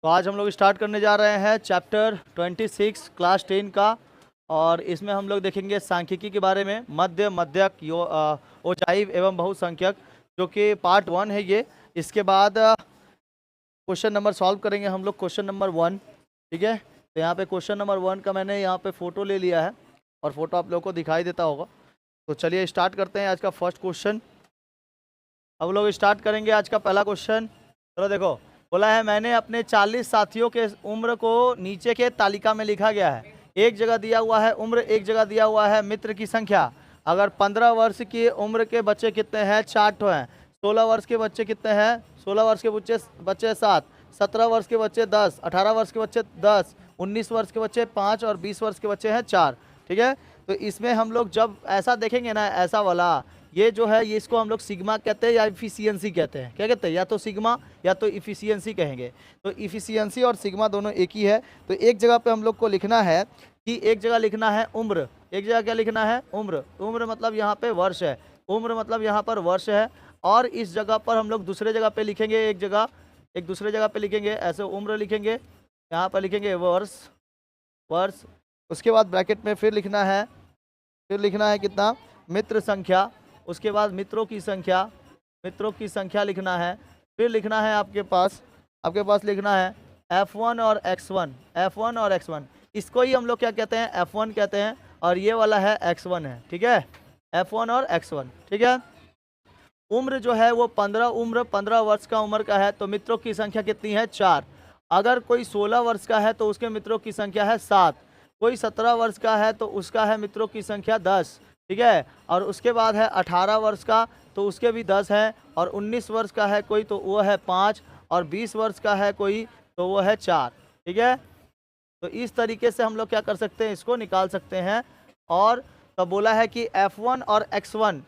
तो आज हम लोग स्टार्ट करने जा रहे हैं चैप्टर 26 क्लास 10 का। और इसमें हम लोग देखेंगे सांख्यिकी के बारे में, मध्य, मध्यक, ऊंचाई एवं बहुसंख्यक, जो कि पार्ट 1 है ये। इसके बाद क्वेश्चन नंबर सॉल्व करेंगे हम लोग, क्वेश्चन नंबर 1। ठीक है, तो यहाँ पे क्वेश्चन नंबर 1 का मैंने यहाँ पे फ़ोटो ले लिया है और फोटो आप लोगों को दिखाई देता होगा। तो चलिए स्टार्ट करते हैं आज का फर्स्ट क्वेश्चन। अब लोग स्टार्ट करेंगे आज का पहला क्वेश्चन। चलो देखो, बोला है मैंने अपने 40 साथियों के उम्र को नीचे के तालिका में लिखा गया है। एक जगह दिया हुआ है उम्र, एक जगह दिया हुआ है मित्र की संख्या। अगर 15 वर्ष की उम्र के बच्चे कितने हैं? 4 ठो हैं। 16 वर्ष के बच्चे कितने हैं? 16 वर्ष के बच्चे 7, 17 वर्ष के बच्चे 10, 18 वर्ष के बच्चे 10, 19 वर्ष के बच्चे 5 और 20 वर्ष के बच्चे हैं 4। ठीक है, तो इसमें हम लोग जब ऐसा देखेंगे ना, ऐसा वाला, ये जो है ये इसको हम लोग सिग्मा कहते हैं या इफिशियंसी कहते हैं। क्या कहते हैं? या तो सिग्मा या तो इफिशियंसी कहेंगे। तो इफिशियंसी और सिग्मा दोनों एक ही है। तो एक जगह पे हम लोग को लिखना है कि एक जगह लिखना है उम्र, एक जगह क्या लिखना है? उम्र। उम्र मतलब यहाँ पे वर्ष है, उम्र मतलब यहाँ पर वर्ष है। और इस जगह पर हम लोग दूसरे जगह पे लिखेंगे, एक दूसरे जगह पे लिखेंगे, ऐसे उम्र लिखेंगे, यहाँ पर लिखेंगे वर्ष। उसके बाद ब्रैकेट में फिर लिखना है कितना? मित्र संख्या। उसके बाद मित्रों की संख्या लिखना है। फिर लिखना है आपके पास लिखना है F1 और X1, इसको ही हम लोग क्या कहते हैं? F1 कहते हैं। और ये वाला है X1 है। ठीक है, F1 और X1। ठीक है, उम्र जो है वो 15 वर्ष का उम्र का है, तो मित्रों की संख्या कितनी है? 4। अगर कोई 16 वर्ष का है तो उसके मित्रों की संख्या है 7। कोई 17 वर्ष का है तो उसका है मित्रों की संख्या 10। ठीक है, और उसके बाद है 18 वर्ष का, तो उसके भी 10 हैं। और 19 वर्ष का है कोई तो वो है 5, और 20 वर्ष का है कोई तो वो है 4। ठीक है, तो इस तरीके से हम लोग क्या कर सकते हैं? इसको निकाल सकते हैं। और तो बोला है कि F1 और X1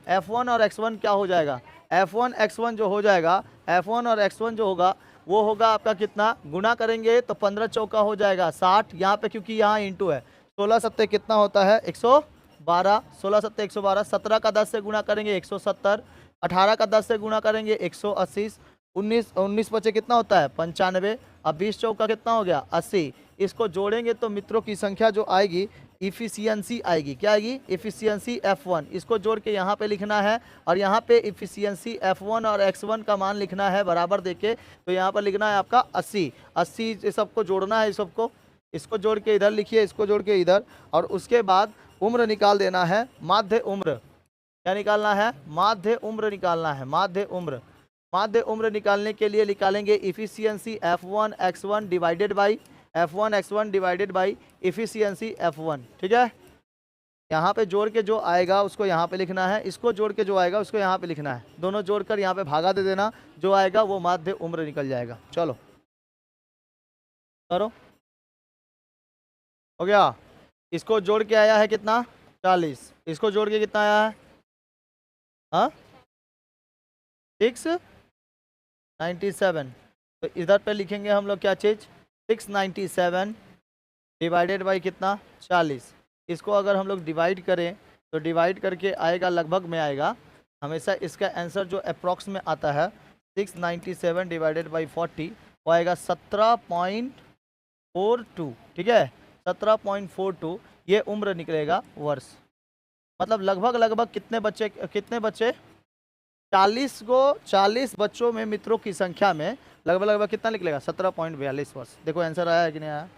क्या हो जाएगा? F1 X1 जो हो जाएगा, F1 और X1 जो होगा वो होगा आपका कितना? गुना करेंगे तो 15 चौका हो जाएगा 60। यहाँ पे क्योंकि यहाँ इंटू है, 16 सत्ते कितना होता है? 112। 16 सत्ते 112। 17 का 10 से गुना करेंगे 170। 18 का 10 से गुना करेंगे 180। 19 बचे कितना होता है? 95। अब 20 चौका कितना हो गया? 80। इसको जोड़ेंगे तो मित्रों की संख्या जो आएगी, इफिशियंसी आएगी। क्या आएगी? Efficiency F1। इसको जोड़ के यहाँ पे लिखना है, और यहाँ पे इफिशियंसी F1 और X1 का मान लिखना है बराबर देके। तो यहाँ पर लिखना है आपका 80 सबको जोड़ना है। इसको जोड़ के इधर लिखिए, इसको जोड़ के इधर। और उसके बाद उम्र निकाल देना है, माध्य उम्र। क्या निकालना है? माध्य उम्र निकालना है, माध्य उम्र निकालने के लिए निकालेंगे efficiency F1 X1 divided by efficiency F1। ठीक है, यहाँ पे जोड़ के जो आएगा उसको यहाँ पे लिखना है, इसको जोड़ के जो आएगा उसको यहाँ पे लिखना है। दोनों जोड़कर यहाँ पे भागा दे देना, जो आएगा वो माध्य उम्र निकल जाएगा। चलो करो, हो गया। इसको जोड़ के आया है कितना? 40। इसको जोड़ के कितना आया है? हाँ, 697। तो इधर पे लिखेंगे हम लोग क्या चीज़? 697 डिवाइडेड बाई कितना? 40। इसको अगर हम लोग डिवाइड करें तो डिवाइड करके आएगा, लगभग में आएगा। हमेशा इसका आंसर जो अप्रॉक्स में आता है 697 डिवाइडेड बाई 40, वो आएगा 17.42। ठीक है, 17.42 ये उम्र निकलेगा, वर्ष। मतलब लगभग कितने बच्चे 40 बच्चों में मित्रों की संख्या में लगभग कितना निकलेगा? 17.42 वर्ष। देखो आंसर आया है कि नहीं आया?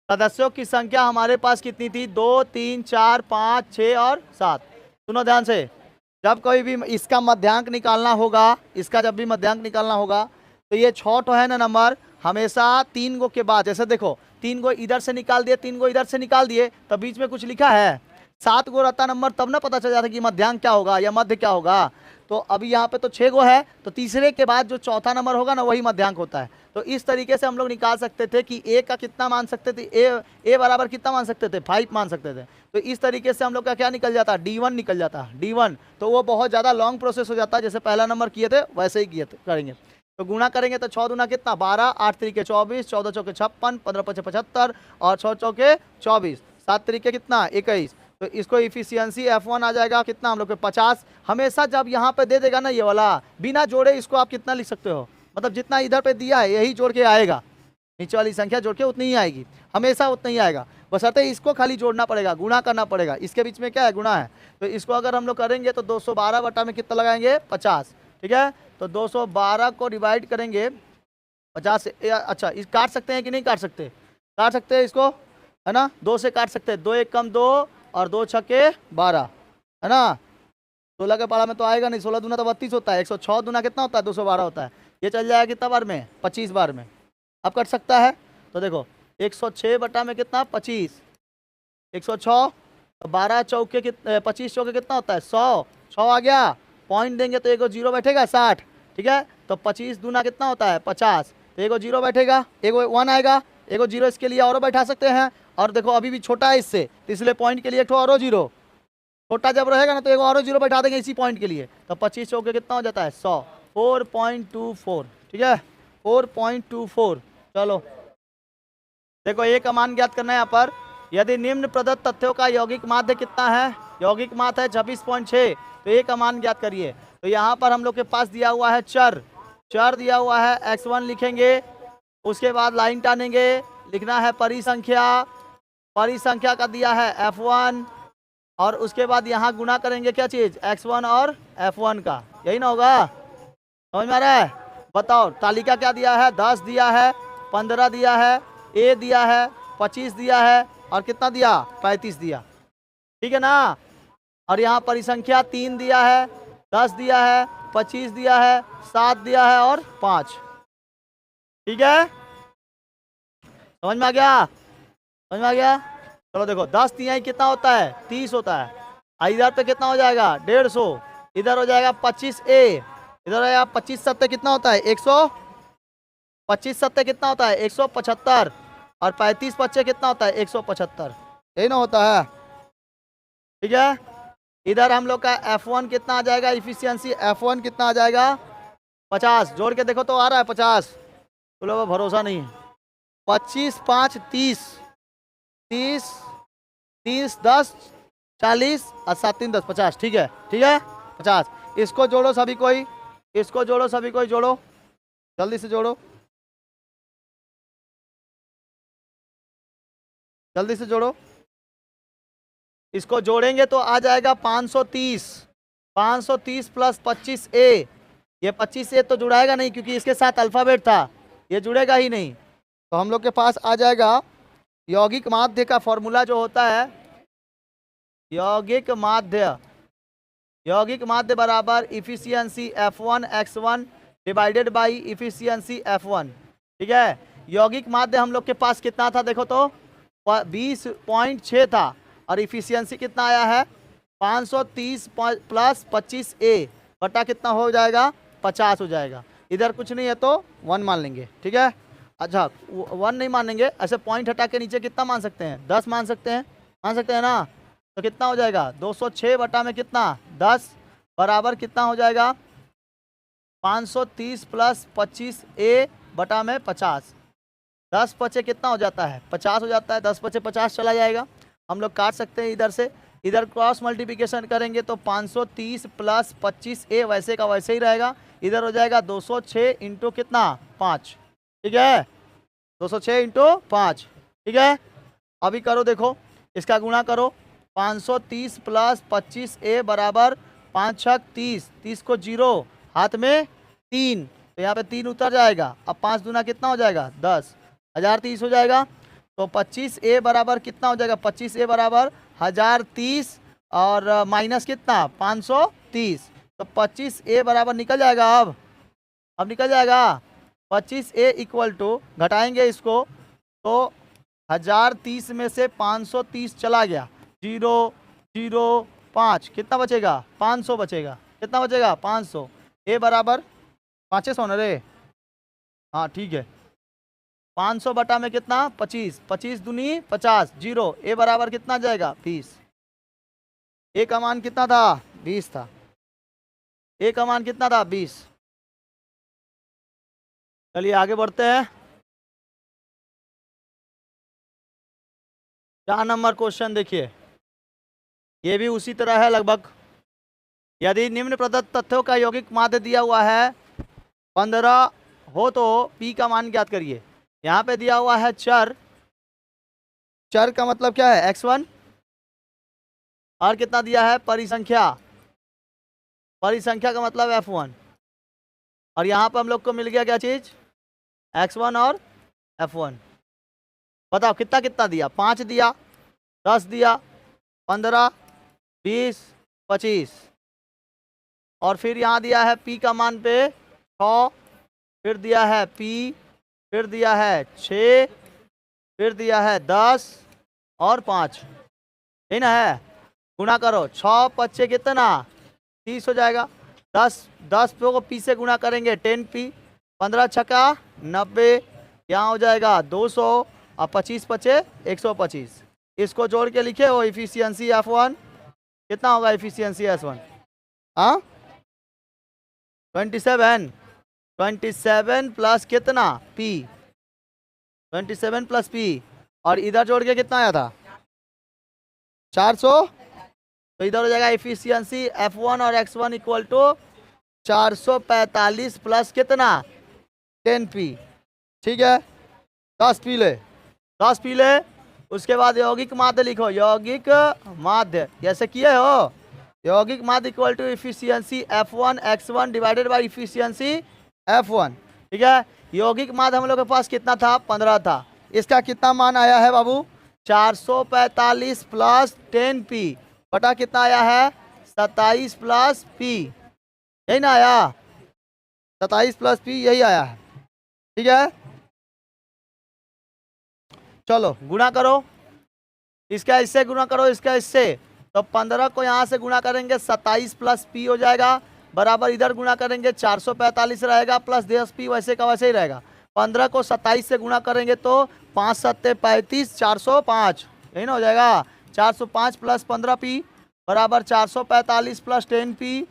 सदस्यों की संख्या हमारे पास कितनी थी? 2, 3, 4, 5, 6 और 7। सुनो ध्यान से, जब कोई भी इसका मध्यांक निकालना होगा, तो ये 6 तो है ना नंबर, हमेशा 3 गो के बाद, जैसे देखो 3 गो इधर से निकाल दिए, 3 गो इधर से निकाल दिए, तब बीच में कुछ लिखा है? 7 गो रहता नंबर, तब ना पता चल जाता कि मध्यांक क्या होगा या मध्य क्या होगा। तो अभी यहाँ पे तो 6 गो है, तो तीसरे के बाद जो चौथा नंबर होगा ना वही मध्यांक होता है। तो इस तरीके से हम लोग निकाल सकते थे कि ए का कितना मान सकते थे? ए बराबर कितना मान सकते थे? 5 मान सकते थे। तो इस तरीके से हम लोग का क्या निकल जाता? D1 निकल जाता, D1। तो वो बहुत ज़्यादा लॉन्ग प्रोसेस हो जाता है, जैसे पहला नंबर किए थे वैसे ही करेंगे। तो गुणा करेंगे तो 6 दूना कितना? 12, 8 तरीके 24, 14 चौके 56, 15 पचे 75 और 6 चौके 24, 7 तरीके कितना? 21। तो इसको इफिशियंसी F1 आ जाएगा कितना? हम लोग के 50। हमेशा जब यहाँ पे दे देगा ना ये वाला, बिना जोड़े इसको आप कितना लिख सकते हो? मतलब जितना इधर पे दिया है यही जोड़ के आएगा, नीचे वाली संख्या जोड़ के उतनी ही आएगी, हमेशा उतना ही आएगा। बशर्ते इसको खाली जोड़ना पड़ेगा, गुणा करना पड़ेगा। इसके बीच में क्या है, गुणा है। तो इसको अगर हम लोग करेंगे तो 212 बटा में कितना लगाएंगे, 50। ठीक है, तो 212 को डिवाइड करेंगे 50 से। अच्छा, इस काट सकते हैं कि नहीं काट सकते, काट सकते हैं इसको, है ना, 2 से काट सकते हैं। 2 एक कम 2 और 2 छक्के 12, है ना। 16 के पारा में तो आएगा नहीं, 16 दूना तो 32 होता है, 106 दूना कितना होता है, 212 होता है। ये चल जाएगा कितना बार में, 25 बार में। अब कट सकता है, तो देखो 106 बटा में कितना, 25, 106, तो 12 चौके 25 चौके कितना होता है, 100, 6 आ गया। पॉइंट देंगे तो एगो जीरो बैठेगा, 60। ठीक है, तो 25 दूना कितना होता है, 50, तो एगो जीरो बैठेगा, एगो 1 आएगा, एगो जीरो इसके लिए और बैठा सकते हैं। और देखो अभी भी छोटा है इससे, तो इसलिए पॉइंट के लिए एक और जीरो, छोटा जब रहेगा ना तो एगो और जीरो बैठा देंगे इसी पॉइंट के लिए। तो 25 चौके कितना हो जाता है, 100, 4.24। ठीक है, 4.24। चलो देखो ए का मान ज्ञात करना है यहाँ पर। यदि निम्न प्रदत्त तथ्यों का यौगिक माध्य कितना है, यौगिक माध्य है 26.6, तो ए का मान ज्ञात करिए। तो यहाँ पर हम लोग के पास दिया हुआ है चर, चर दिया हुआ है, x1 लिखेंगे, उसके बाद लाइन टानेंगे, लिखना है परिसंख्या, परिसंख्या का दिया है f1, और उसके बाद यहाँ गुना करेंगे क्या चीज़, x1 और f1 का, यही ना होगा, समझ में आ रहा है। बताओ तालिका क्या दिया है, 10 दिया है, 15 दिया है, ए दिया है, 25 दिया है, और कितना दिया, 35 दिया। ठीक है ना। और यहाँ परिसंख्या 3 दिया है, 10 दिया है, 25 दिया है, 7 दिया है और 5। ठीक है, समझ में आ गया, समझ में आ गया। चलो देखो 10 तिहाई कितना होता है, 30 होता है। इधर पे कितना हो जाएगा, 150, इधर हो जाएगा 25a, इधर हो जाएगा 25 सत्ते कितना होता है, 100, 25 सत्ते कितना होता है, 175, और 35 पच्चे कितना होता है, 175, यही ना होता है। ठीक है, इधर हम लोग का F1 कितना आ जाएगा, इफिशियंसी F1 कितना आ जाएगा, 50। जोड़ के देखो तो आ रहा है 50, तो लोगों को भरोसा नहीं है। 25 5 30, 30 30 10 40 और 7 3 10 50। ठीक है, ठीक है, 50। इसको जोड़ो सभी कोई, इसको जोड़ो सभी कोई, जोड़ो जल्दी से जोड़ो, जल्दी से जोड़ो। इसको जोड़ेंगे तो आ जाएगा 530, 530 प्लस 25a, ये 25a तो जुड़ाएगा नहीं क्योंकि इसके साथ अल्फ़ाबेट था, ये जुड़ेगा ही नहीं। तो हम लोग के पास आ जाएगा यौगिक माध्य का फॉर्मूला जो होता है, यौगिक माध्य, यौगिक माध्य बराबर efficiency F1 x1 divided by efficiency F1। ठीक है, यौगिक माध्य हम लोग के पास कितना था, देखो तो 20.6 था, और इफिशियंसी कितना आया है, 530 प्लस 25a बटा कितना हो जाएगा, 50 हो जाएगा। इधर कुछ नहीं है तो 1 मान लेंगे। ठीक है, अच्छा 1 नहीं मानेंगे, ऐसे पॉइंट हटा के नीचे कितना मान सकते हैं, 10 मान सकते हैं, मान सकते हैं ना। तो कितना हो जाएगा, 206 बटा में कितना, 10 बराबर कितना हो जाएगा, 530 प्लस 25a बटा में 50। 10 पचे कितना हो जाता है, 50 हो जाता है, 10 पचे 50 चला जाएगा। हम लोग काट सकते हैं इधर से, इधर क्रॉस मल्टीप्लिकेशन करेंगे तो 530 प्लस 25a वैसे का वैसे ही रहेगा, इधर हो जाएगा 206 इंटू कितना, 5। ठीक है, 206 इंटू 5। ठीक है, अभी करो देखो, इसका गुणा करो, 530 प्लस 25a बराबर 5 छक 30, 30 को जीरो, हाथ में 3, तो यहाँ पे 3 उतर जाएगा। अब 5 दूना कितना हो जाएगा, 10, 1030 हो जाएगा। तो 25a बराबर कितना हो जाएगा, 25a बराबर 1030 और माइनस कितना, 530, तो 25a बराबर निकल जाएगा। अब निकल जाएगा 25a इक्वल टू, घटाएंगे इसको तो 1030 में से 530 चला गया, 0 0 5, कितना बचेगा, 500 बचेगा, कितना बचेगा, 500। a बराबर 500 ना रे, हाँ ठीक है, 500 बटा में कितना, 25, 25 दूनी 50, 0, a बराबर कितना जाएगा, 20। a का मान कितना था, 20 था, a का मान कितना था, 20। चलिए आगे बढ़ते हैं। 4 नंबर क्वेश्चन देखिए, ये भी उसी तरह है लगभग। यदि निम्न प्रदत्त तथ्यों का यौगिक माध्य दिया हुआ है 15 हो तो p का मान ज्ञात करिए। यहाँ पे दिया हुआ है चर, चर का मतलब क्या है x1, और कितना दिया है परिसंख्या, परिसंख्या का मतलब f1, और यहाँ पे हम लोग को मिल गया क्या चीज x1 और f1। बताओ कितना कितना दिया, 5 दिया, 10 दिया, 15, 20, 25, और फिर यहाँ दिया है p का मान पे 6, फिर दिया है p, फिर दिया है 6, फिर दिया है 10 और 5, है ना, है। गुणा करो, 6 पच्चे कितना 30 हो जाएगा। 10 को p से गुणा करेंगे 10p, 15 छक्का 90, यहाँ हो जाएगा 200, और 25 पचे 125। इसको जोड़ के लिखे हो इफिशियंसी f1 कितना होगा, इफिशियंसी f1 हाँ 27, 27 प्लस कितना p, 27 प्लस p, और इधर जोड़ के कितना आया था 400, तो इधर हो जाएगा इफिशियंसी f1 और x1 इक्वल टू 445 प्लस कितना 10p। ठीक है, 10 पी ले, 10 पी ले। उसके बाद यौगिक माध्य लिखो, यौगिक माध्य जैसे किए हो, यौगिक माध्य equal to efficiency f1 x1 divided by efficiency f1। ठीक है, यौगिक माध्य हम लोग के पास कितना था 15 था, इसका कितना मान आया है बाबू 445 प्लस 10p बटा कितना आया है 27 प्लस p, यही ना आया 27 प्लस p, यही आया है। ठीक है, चलो गुणा करो, इसका इससे गुणा करो, इसका इससे, तो 15 को यहाँ से गुणा करेंगे 27 प्लस p हो जाएगा, बराबर इधर गुणा करेंगे 445 रहेगा प्लस 10p वैसे का वैसे ही रहेगा। 15 को 27 से गुणा करेंगे तो 5 सत्ते 35, 405, यही ना हो जाएगा 405 प्लस 15p बराबर 445 प्लस 10p,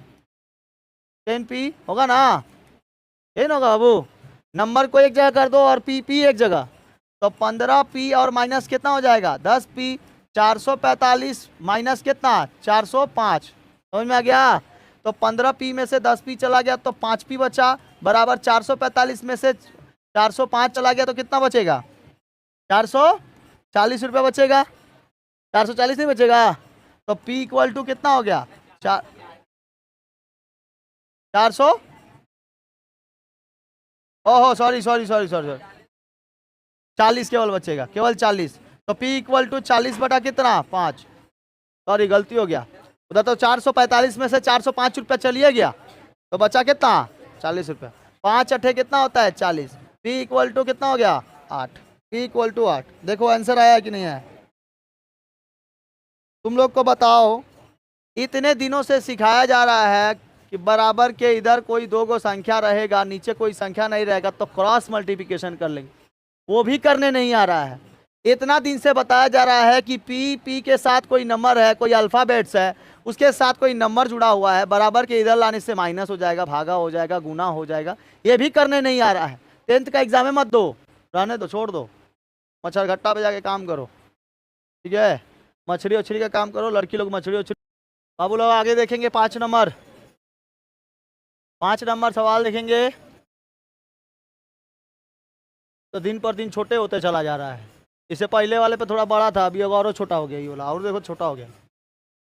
10p होगा ना, यही ना होगा बाबू। नंबर को एक जगह कर दो और p एक जगह, तो 15p और माइनस कितना हो जाएगा 10p, 445 माइनस कितना 405, समझ में आ गया। तो 15p में से 10p चला गया तो 5p बचा, बराबर 445 में से 405 चला गया तो कितना बचेगा 440 रुपया बचेगा, 440 नहीं बचेगा, तो p इक्वल टू कितना हो गया 400, ओहो सॉरी सॉरी सॉरी सॉरी 40 केवल बचेगा, केवल 40, तो p इक्वल टू 40 बटा कितना 5, सॉरी गलती हो गया उधर, तो 445 में से 405 रुपया चलिए गया तो बचा कितना 40 रुपया, 5 अठे कितना होता है 40, p इक्वल टू कितना हो गया 8, p इक्वल टू 8। देखो आंसर आया कि नहीं आया। तुम लोग को बताओ, इतने दिनों से सिखाया जा रहा है कि बराबर के इधर कोई दो गो संख्या रहेगा, नीचे कोई संख्या नहीं रहेगा तो क्रॉस मल्टीप्लिकेशन कर लेंगे, वो भी करने नहीं आ रहा है। इतना दिन से बताया जा रहा है कि पी के साथ कोई नंबर है, कोई अल्फ़ाबेट्स है, उसके साथ कोई नंबर जुड़ा हुआ है, बराबर के इधर लाने से माइनस हो जाएगा, भागा हो जाएगा, गुना हो जाएगा, ये भी करने नहीं आ रहा है। 10th का एग्जाम है, मत दो, रहने दो, छोड़ दो, मच्छर घट्टा पे जाके काम करो। ठीक है, मछली उछली का काम करो, लड़की लोग मछली उछली। बाबू लोग आगे देखेंगे 5 नंबर, 5 नंबर सवाल देखेंगे, तो दिन पर दिन छोटे होते चला जा रहा है। इससे पहले वाले पे थोड़ा बड़ा था, अभी और छोटा हो गया, ये वाला और देखो छोटा हो गया।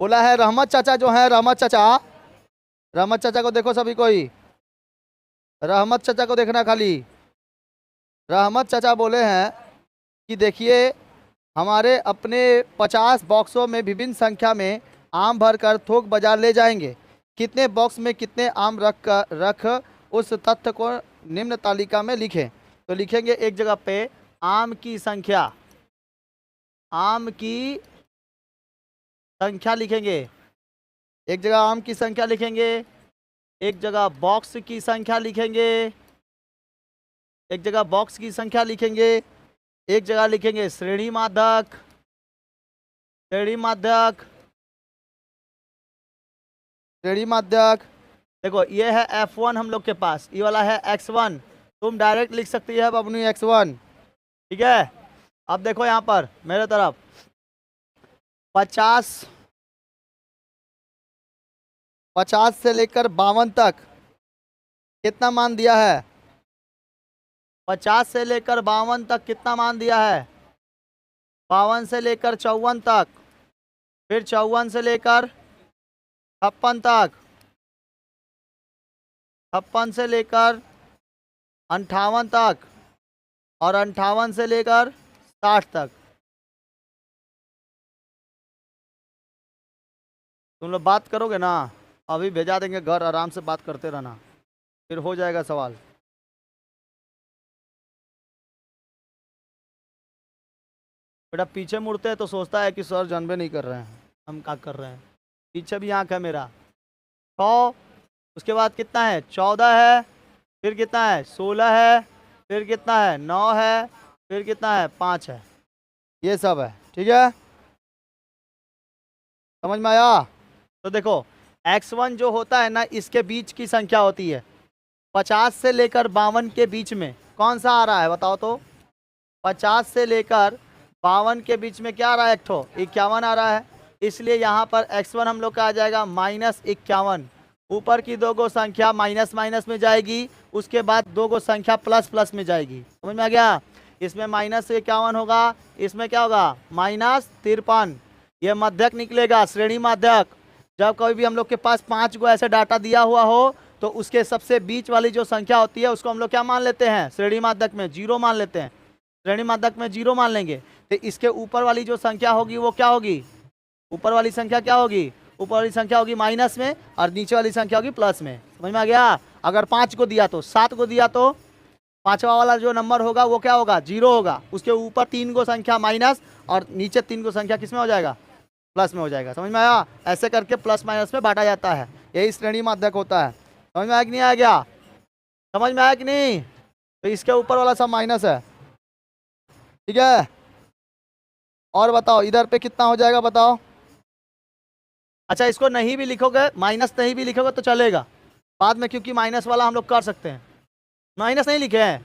बोला है रहमत चाचा जो है, रहमत चाचा, रहमत चाचा को देखो सभी कोई, रहमत चाचा को देखना खाली। रहमत चाचा बोले हैं कि देखिए हमारे अपने 50 बॉक्सों में विभिन्न संख्या में आम भरकर थोक बाजार ले जाएंगे, कितने बॉक्स में कितने आम रख उस तथ्य को निम्न तालिका में लिखें। तो लिखेंगे एक जगह पे आम की संख्या, आम की संख्या लिखेंगे, एक जगह आम की संख्या लिखेंगे, एक जगह बॉक्स की संख्या लिखेंगे, एक जगह बॉक्स की संख्या लिखेंगे, एक जगह लिखेंगे श्रेणी माध्यक, श्रेणी माध्यक, श्रेणी माध्यक। देखो ये है F1 हम लोग के पास, ये वाला है X1, तुम डायरेक्ट लिख सकती है अपनी X1। ठीक है, अब देखो यहाँ पर मेरे तरफ 50 से लेकर 52 तक कितना मान दिया है 50 से लेकर 52 तक कितना मान दिया है? 52 से लेकर 54 तक, फिर 54 से लेकर 56 तक, 56 से लेकर 58 तक, और 58 से लेकर 60 तक। तुम लोग बात करोगे ना, अभी भेजा देंगे घर, आराम से बात करते रहना, फिर हो जाएगा सवाल। बेटा पीछे मुड़ते हैं तो सोचता है कि सर जानबे नहीं कर रहे हैं हम क्या कर रहे हैं। पीछे भी आँख है मेरा। 100, उसके बाद कितना है? 14 है, फिर कितना है? 16 है, फिर कितना है? 9 है, फिर कितना है? 5 है। ये सब है, ठीक है, समझ में आया? तो देखो x1 जो होता है ना, इसके बीच की संख्या होती है। 50 से लेकर 52 के बीच में कौन सा आ रहा है बताओ तो? 50 से लेकर 52 के बीच में क्या आ रहा है? एक ठो 51 आ रहा है, इसलिए यहाँ पर x1 हम लोग का आ जाएगा -51। ऊपर की दो गो संख्या माइनस माइनस में जाएगी, उसके बाद दो गो संख्या प्लस प्लस में जाएगी। समझ में आ गया? इसमें -51 होगा, इसमें क्या होगा? -53। ये मध्यक निकलेगा, श्रेणी मध्यक। जब कभी भी हम लोग के पास 5 गो ऐसे डाटा दिया हुआ हो तो उसके सबसे बीच वाली जो संख्या होती है उसको हम लोग क्या मान लेते हैं? श्रेणी माध्यक में 0 मान लेते हैं। श्रेणी माध्यक में 0 मान लेंगे तो इसके ऊपर वाली जो संख्या होगी वो क्या होगी? ऊपर वाली संख्या क्या होगी? ऊपर वाली संख्या होगी माइनस में और नीचे वाली संख्या होगी प्लस में। समझ में आ गया? अगर 5 को दिया तो 7 को दिया तो पांचवा वाला जो नंबर होगा वो क्या होगा? 0 होगा। उसके ऊपर 3 गो संख्या माइनस और नीचे 3 गो संख्या किस में हो जाएगा? प्लस में हो जाएगा। समझ में आया? ऐसे करके प्लस माइनस में बांटा जाता है, यही श्रेणी माध्यक होता है। समझ में आया कि नहीं आ गया? समझ में आया कि नहीं? तो इसके ऊपर वाला सब माइनस है, ठीक है। और बताओ इधर पे कितना हो जाएगा बताओ? अच्छा इसको नहीं भी लिखोगे, माइनस नहीं भी लिखोगे तो चलेगा बाद में, क्योंकि माइनस वाला हम लोग कर सकते हैं। माइनस नहीं लिखे हैं,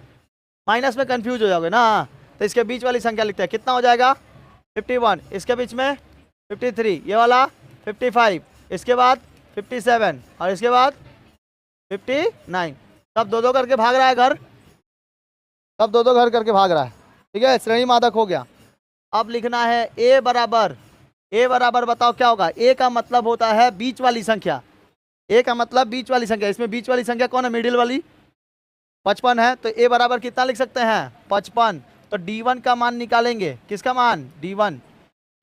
माइनस में कंफ्यूज हो जाओगे ना, तो इसके बीच वाली संख्या लिखते हैं। कितना हो जाएगा? 51, इसके बीच में 53, ये वाला 55, इसके बाद 57 और इसके बाद 59। सब दो दो करके भाग रहा है घर, सब दो दो घर करके भाग रहा है, ठीक है। श्रेणी मादक हो गया। अब लिखना है a बराबर, a बराबर बताओ क्या होगा? a का मतलब होता है बीच वाली संख्या, a का मतलब बीच वाली संख्या। इसमें बीच वाली संख्या कौन है? मिडिल वाली 55 है, तो a बराबर कितना लिख सकते हैं? 55। तो d1 का मान निकालेंगे। किसका मान? d1,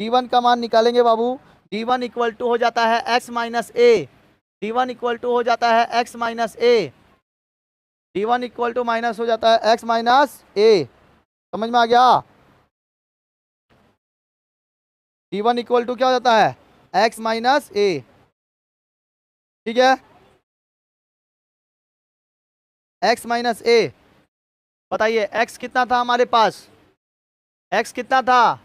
d1 का मान निकालेंगे बाबू। d1 इक्वल टू हो जाता है x माइनस ए, d1 इक्वल टू हो जाता है x माइनस ए, d1 इक्वल टू माइनस हो जाता है x माइनस ए। समझ में आ गया? d1 इक्वल टू क्या हो जाता है? x माइनस ए, ठीक है, x माइनस ए। बताइए x कितना था हमारे पास? x कितना था?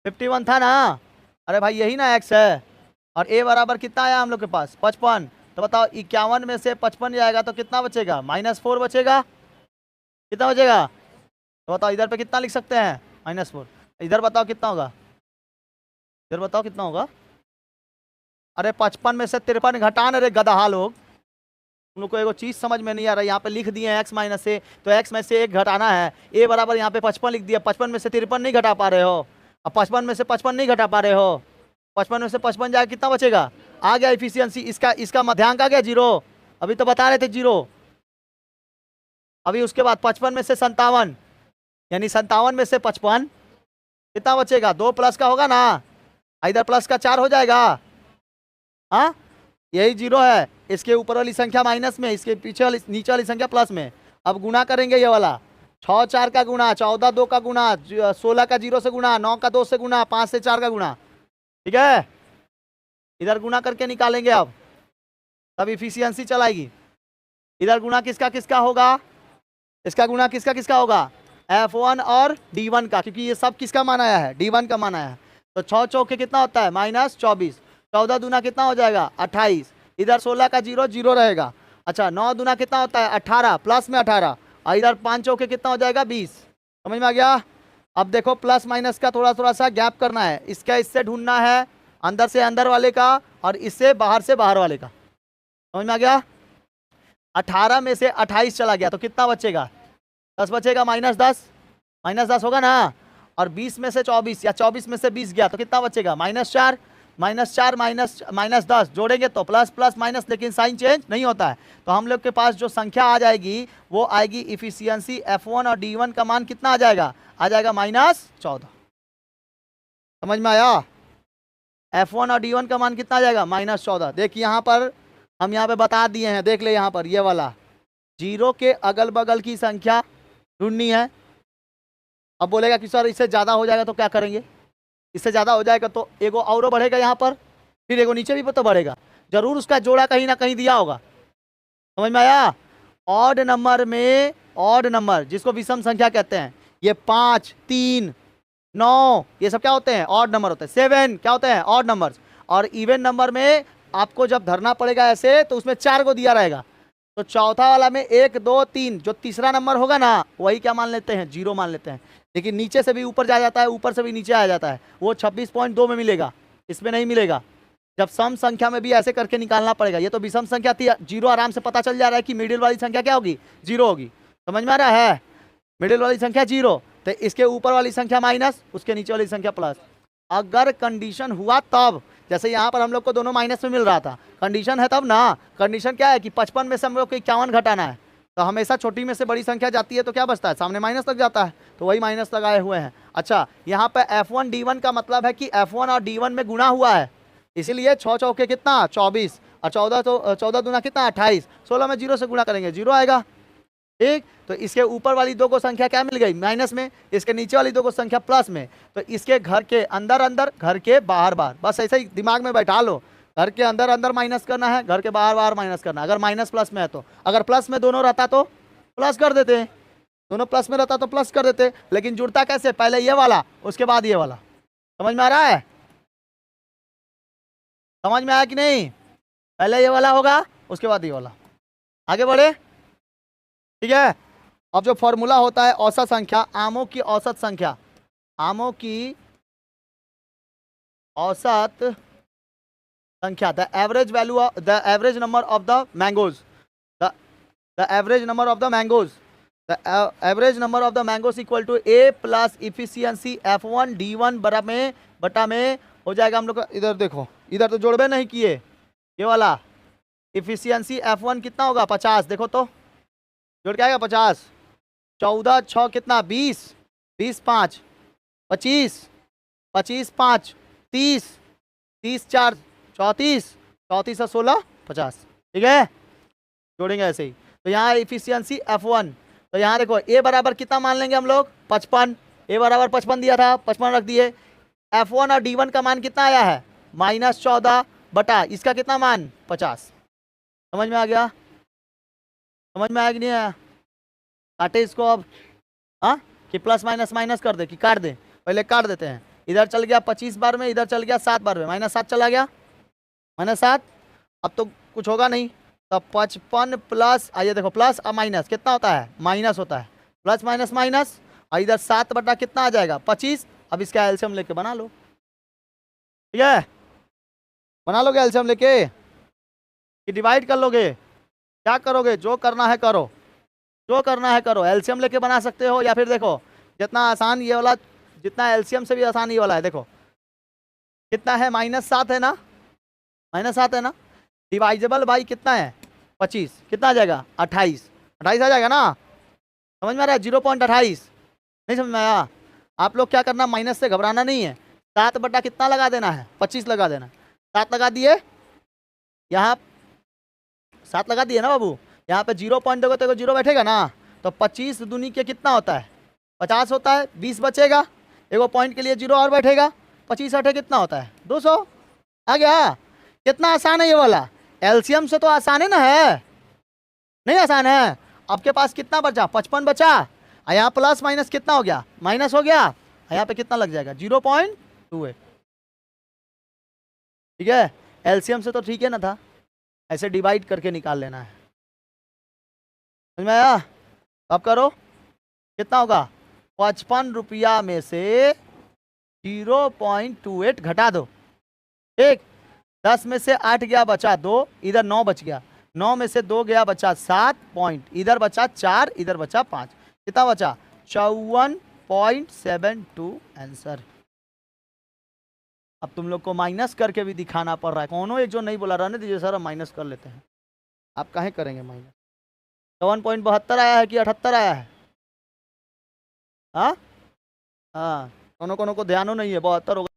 51 था ना? अरे भाई यही ना x है। और a बराबर कितना आया हम लोग के पास? 55। तो बताओ 51 में से 55 जाएगा तो कितना बचेगा? -4 बचेगा। कितना बचेगा? तो बताओ इधर पे कितना लिख सकते हैं? -4। इधर बताओ कितना होगा? इधर बताओ कितना होगा? अरे 55 में से 53 घटाना रे गदहा लोग। तुम लोग को एगो चीज समझ में नहीं आ रहा है। यहाँ पे लिख दिए x माइनस ए, तो x में से 1 घटाना है। a बराबर यहाँ पे 55 लिख दिया, 55 में से 53 नहीं घटा पा रहे हो। अब 55 में से 55 नहीं घटा पा रहे हो, 55 में से 55 जाएगा कितना बचेगा? आ गया इफिशियंसी। इसका मध्यांक आ गया 0। अभी तो बता रहे थे 0। अभी उसके बाद 55 में से 57, यानी 57 में से 55 कितना बचेगा? 2 प्लस का होगा ना, इधर प्लस का 4 हो जाएगा। हाँ यही 0 है। इसके ऊपर वाली संख्या माइनस में, इसके पीछे वाली नीचे वाली संख्या प्लस में। अब गुना करेंगे ये वाला, 6 4 का गुना, 14 2 का गुना, 16 का 0 से गुना, 9 का 2 से गुना, 5 से 4 का गुना, ठीक है। इधर गुना करके निकालेंगे अब, तब इफिशियंसी चलाएगी। इधर गुना किसका किसका होगा? इसका गुना किसका किसका होगा? F1 और D1 का, क्योंकि ये सब किसका मान आया है? D1 का मान आया है। तो 6 चौके कितना होता है? -24। 14 दूना कितना हो जाएगा? 28। इधर 16 का 0 0 रहेगा। अच्छा 9 दूना कितना होता है? 18, प्लस में 18, और इधर 5 चौके कितना हो जाएगा? 20। समझ में आ गया? अब देखो प्लस माइनस का थोड़ा थोड़ा सा गैप करना है। इसका इससे ढूंढना है, अंदर से अंदर वाले का और इससे बाहर से बाहर वाले का। समझ में आ गया? 18 में से 28 चला गया तो कितना बचेगा? 10 बचेगा, -10 होगा ना, और 20 में से 24 या 24 में से 20 गया तो कितना बचेगा, -4 -10 जोड़ेंगे तो प्लस प्लस माइनस, लेकिन साइन चेंज नहीं होता है। तो हम लोग के पास जो संख्या आ जाएगी वो आएगी इफिशियंसी F1 और D1 का मान कितना आ जाएगा, -14। समझ में आया? F1 और D1 का मान कितना आ जाएगा, -14। देखिए यहाँ पर हम यहाँ पे बता दिए हैं, देख ले यहाँ पर ये वाला 0 के अगल बगल की संख्या ढूंढनी है। अब बोलेगा कि सर इससे ज़्यादा हो जाएगा तो क्या करेंगे, इससे ज़्यादा हो जाएगा तो एगो और बढ़ेगा यहाँ पर, फिर एगो नीचे भी तो बढ़ेगा, जरूर उसका जोड़ा कहीं ना कहीं दिया होगा। समझ में आया? ऑड नंबर में, ऑड नंबर जिसको विषम संख्या कहते हैं, ये 5, 3, 9 ये सब क्या होते हैं, ऑड नंबर होते हैं। 7 क्या होते हैं, ऑड नंबर्स। और इवन नंबर में आपको जब धरना पड़ेगा ऐसे तो उसमें 4 को दिया रहेगा, तो चौथा वाला में 1, 2, 3 जो तीसरा नंबर होगा ना वही क्या मान लेते हैं, 0 मान लेते हैं। लेकिन नीचे से भी ऊपर जा जाता है, ऊपर से भी नीचे आ जाता है, वो 26.2 में मिलेगा, इसमें नहीं मिलेगा। जब सम संख्या में भी ऐसे करके निकालना पड़ेगा। ये तो विषम संख्या थी, 0 आराम से पता चल जा रहा है कि मिडिल वाली संख्या क्या होगी, 0 होगी। समझ में आ रहा है? मिडिल वाली संख्या 0, तो इसके ऊपर वाली संख्या माइनस, उसके नीचे वाली संख्या प्लस। अगर कंडीशन हुआ तब, जैसे यहाँ पर हम लोग को दोनों माइनस में मिल रहा था, कंडीशन है तब ना। कंडीशन क्या है कि 55 में से हम लोग को 51 घटाना है, तो हमेशा छोटी में से बड़ी संख्या जाती है तो क्या बचता है, सामने माइनस लग जाता है, तो वही माइनस लगाए हुए हैं। अच्छा, यहाँ पे F1 D1 का मतलब है कि F1 और D1 में गुणा हुआ है, इसीलिए 6 चौके कितना 24, और 14 तो 14 दूना कितना 28, 16 में 0 से गुणा करेंगे 0 आएगा। ठीक, तो इसके ऊपर वाली 2 को संख्या क्या मिल गई, माइनस में, इसके नीचे वाली 2 को संख्या प्लस में। तो इसके घर के अंदर अंदर, घर के बाहर बाहर, बस ऐसे ही दिमाग में बैठा लो, घर के अंदर अंदर माइनस करना है, घर के बाहर बाहर माइनस करना है। अगर माइनस प्लस में है तो, अगर प्लस में दोनों रहता तो प्लस कर देते हैं, दोनों प्लस में रहता तो प्लस कर देते, लेकिन जुड़ता कैसे, पहले ये वाला उसके बाद ये वाला। समझ में आ रहा है? समझ में आया कि नहीं? पहले ये वाला होगा उसके बाद ये वाला। आगे बढ़े, ठीक है। अब जो फॉर्मूला होता है औसत संख्या, आमों की औसत संख्या, आमों की औसत संख्या, the average value of the average number of the mangoes, the average number of the mangoes, the average number of the mangoes equal to A plus efficiency F1 D1 बटा में हो जाएगा हम लोग का। इधर देखो, इधर तो जोड़बे नहीं किए, ये वाला इफिशियंसी F1 कितना होगा 50, देखो तो जोड़ के आएगा 50, 14 6 कितना 20, 20 5 25, 25 5 30, 30 4 34, 34 और 16 50। ठीक है, जोड़ेंगे ऐसे ही। तो यहाँ इफिशियंसी F1, तो यहाँ देखो A बराबर कितना मान लेंगे हम लोग 55, A बराबर 55 दिया था, 55 रख दिए। F1 और D1 का मान कितना आया है, -14 बटा इसका कितना मान 50। समझ में आ गया? समझ में आया कि नहीं आया? काटे इसको अब, हाँ, कि प्लस माइनस माइनस कर दे कि काट दे, पहले काट देते हैं। इधर चल गया 25 बार में, इधर चल गया 7 बार में, -7 चला गया, -7। अब तो कुछ होगा नहीं, तब 55 प्लस, आइए देखो प्लस और माइनस कितना होता है, माइनस होता है, प्लस माइनस माइनस, और इधर 7 बटा कितना आ जाएगा 25। अब इसका एलसीएम लेके बना लो, ठीक है, बना लोगे एलसीएम लेके कि डिवाइड कर लोगे, क्या करोगे, जो करना है करो, जो करना है करो। एलसीएम लेके बना सकते हो, या फिर देखो जितना आसान ये वाला, जितना एलसीएम से भी आसान ये वाला है। देखो कितना है, -7 है ना, -7 है ना, डिवाइजेबल बाई कितना है 25, कितना आ जाएगा 28, 28 आ जाएगा ना। समझ में आ रहा है? 0.28 नहीं समझ में आया? आप लोग क्या करना, माइनस से घबराना नहीं है, 7 बटा कितना लगा देना है 25 लगा देना। 7 लगा दिए, यहाँ 7 लगा दिए ना बाबू, यहाँ पे 0 पॉइंट दोगे तो 0 बैठेगा ना, तो 25 दूनी के कितना होता है 50 होता है, 20 बचेगा, एगो पॉइंट के लिए 0 और बैठेगा, 25 8 कितना होता है 200। आ गया? कितना आसान है ये वाला, एलसीएम से तो आसान है ना, है नहीं आसान है? आपके पास कितना बचा 55 बचा, और यहाँ प्लस माइनस कितना हो गया, माइनस हो गया, यहाँ पे कितना लग जाएगा 0.28। ठीक है, एलसीएम से तो ठीक है ना था, ऐसे डिवाइड करके निकाल लेना है। समझ में आया? अब करो, कितना होगा 55 रुपया में से 0.28 घटा दो। ठीक, 10 में से 8 गया बचा 2, इधर 9 बच गया, 9 में से 2 गया बचा 7 पॉइंट, इधर बचा 4, इधर बचा 5, कितना बचा 54.72 आंसर। अब तुम लोग को माइनस करके भी दिखाना पड़ रहा है, कौनो एक जो नहीं बोला, रहने दीजिए सर, हम माइनस कर लेते हैं। आप काहे करेंगे माइनस? 51.72 आया है कि 78 आया है? हाँ हाँ, कोनो कोनो को ध्यान नहीं है, 72 होगा।